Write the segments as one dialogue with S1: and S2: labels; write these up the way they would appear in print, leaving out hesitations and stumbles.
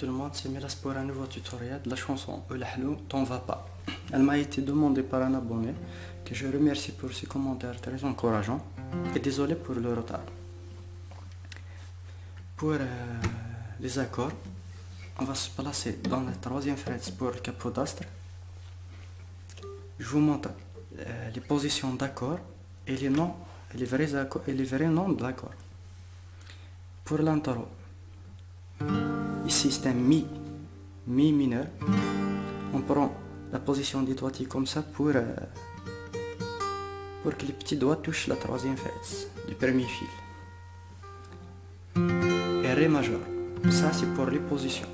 S1: tout le monde, c'est Milas pour un nouveau tutoriel de la chanson Oulahnou, T'en va pas. Elle m'a été demandée par un abonné que je remercie pour ses commentaires très encourageants et désolé pour le retard. Pour les accords, on va se placer dans la troisième fret pour le capodastre. Je vous montre les positions d'accords et les noms, les vrais accords et les vrais noms de l'accord. Pour l'intro, ici c'est un mi mineur. On prend la position des doigts comme ça pour que les petits doigts touchent la troisième fret du premier fil. Et Ré majeur, ça c'est pour les positions.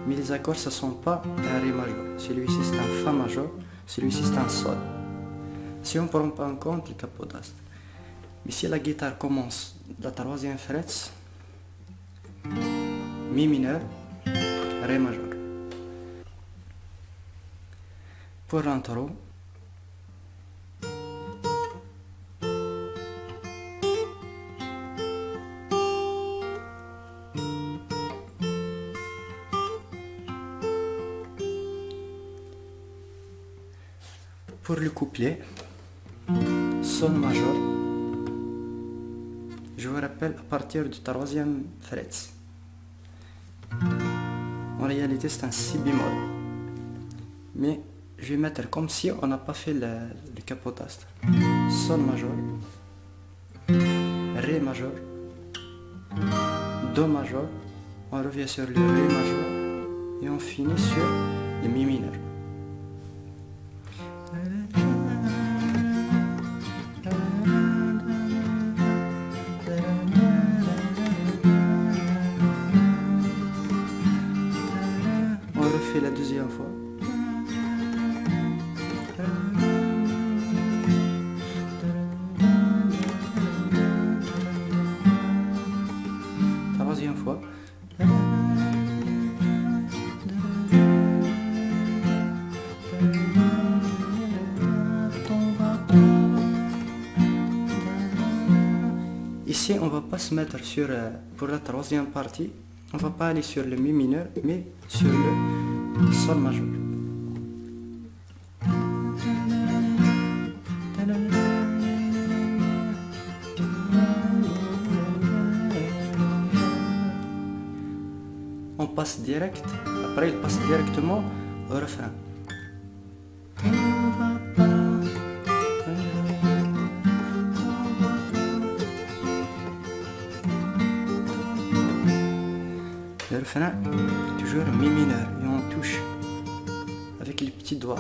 S1: Mais les accords ce ne sont pas un Ré majeur. Celui-ci c'est un Fa majeur, celui-ci c'est un Sol. Si on ne prend pas en compte le capodastre. Mais si la guitare commence de la troisième fret, Mi mineur, Ré majeur. Pour l'intro, pour le couplet, Sol majeur, je vous rappelle à partir du troisième fret. En réalité c'est un Si bémol, mais je vais mettre comme si on n'a pas fait le capodastre. Sol majeur, Ré majeur, Do majeur, on revient sur le Ré majeur et on finit sur le Mi mineur. On refait la deuxième fois. Troisième fois. Ici, on va pas se mettre sur, pour la troisième partie, on va pas aller sur le Mi mineur, mais sur le Sol majeur. On passe direct, après il passe directement au refrain. Le refrain, toujours Mi mineur, et on touche avec les petits doigts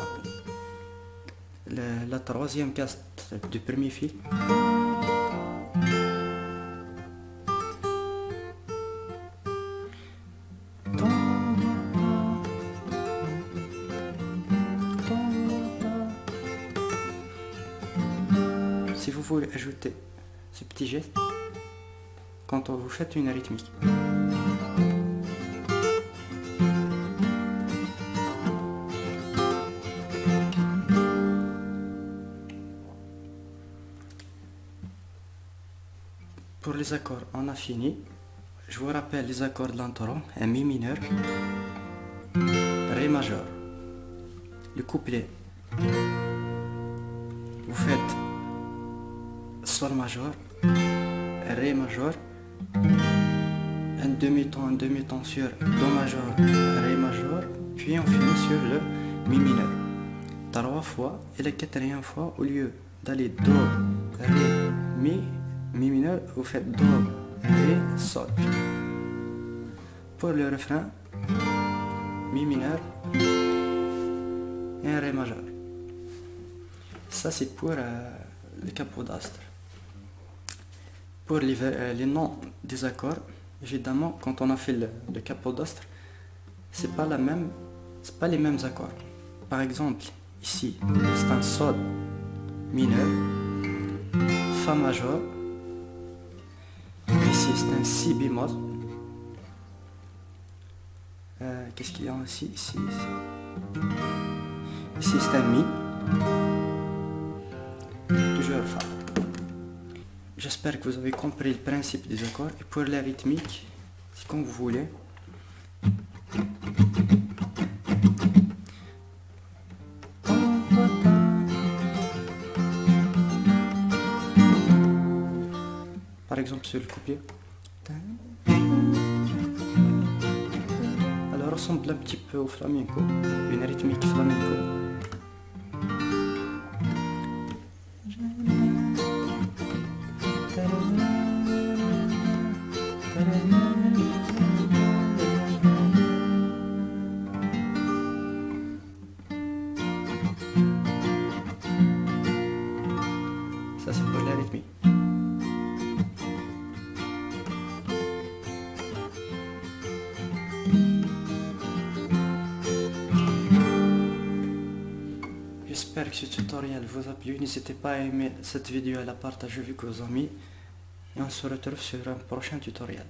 S1: la troisième case du premier fil. Si vous voulez ajouter ce petit geste quand vous faites une rythmique. Pour les accords, on a fini. Je vous rappelle les accords de l'intro, un Mi mineur, Ré majeur. Le couplet, vous faites Sol majeur, Ré majeur, un demi-ton sur Do majeur, Ré majeur, puis on finit sur le Mi mineur. 3 fois, et la quatrième fois, au lieu d'aller Do, Ré, Mi mineur, vous faites Do, Ré, Sol. Pour le refrain, Mi mineur et un Ré majeur. Ça c'est pour le capodastre. Pour les noms des accords, évidemment, quand on a fait le capodastre, c'est pas les mêmes accords. Par exemple, ici, c'est un Sol mineur, Fa majeur. Ici, c'est un Si bémol. Qu'est-ce qu'il y a ici? Ici, c'est un Mi. Toujours Fa. J'espère que vous avez compris le principe des accords. Et pour la rythmique, c'est comme vous voulez. exemple sur le couplet. Elle ressemble un petit peu au flamenco, une rythmique flamenco. Ça c'est pour la rythmique. J'espère que ce tutoriel vous a plu. N'hésitez pas à aimer cette vidéo et à la partager avec vos amis. Et on se retrouve sur un prochain tutoriel.